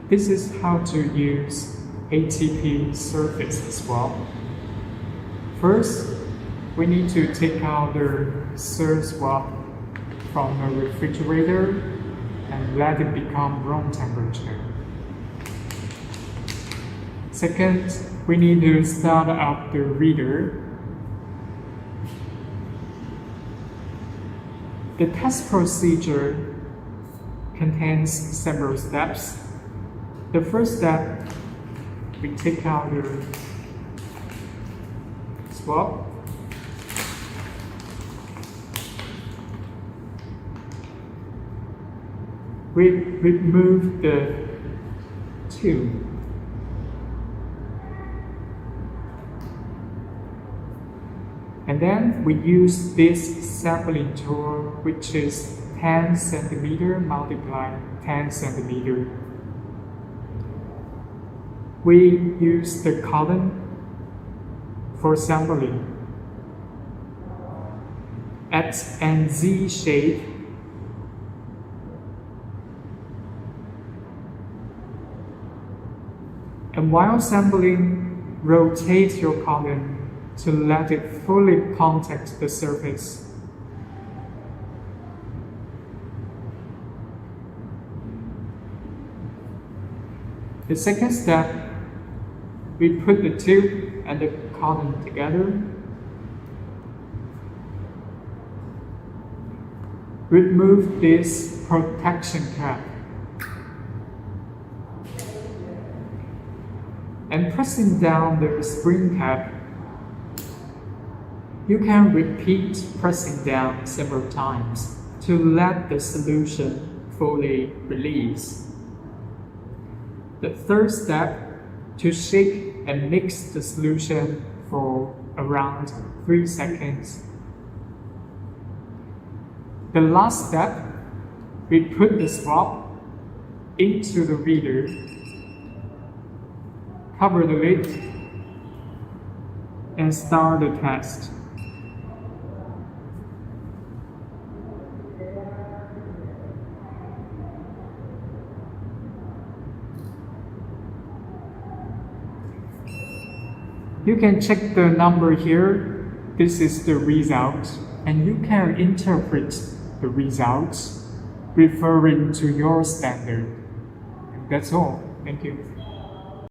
This is how to use ATP Surface Swab. First, we need to take out the surface swab from the refrigerator and let it become room temperature. Second, we need to start up the reader. The test procedure contains several steps. The first step, we take out the swab. We remove the tube. And then we use this sampling tool, which is 10 centimeter multiplied 10 centimeter. We use the column for sampling X and Z shape. And while sampling, rotate your column to let it fully contact the surface. The second step, we put the tube and the column together. Remove this protection cap. And pressing down the spring cap, you can repeat pressing down several times to let the solution fully release. The third step, to shake and mix the solution for around 3 seconds. The last step, we put the swab into the reader, cover the lid, and start the test. You can check the number here. This is the result, and you can interpret the results referring to your standard. That's all. Thank you.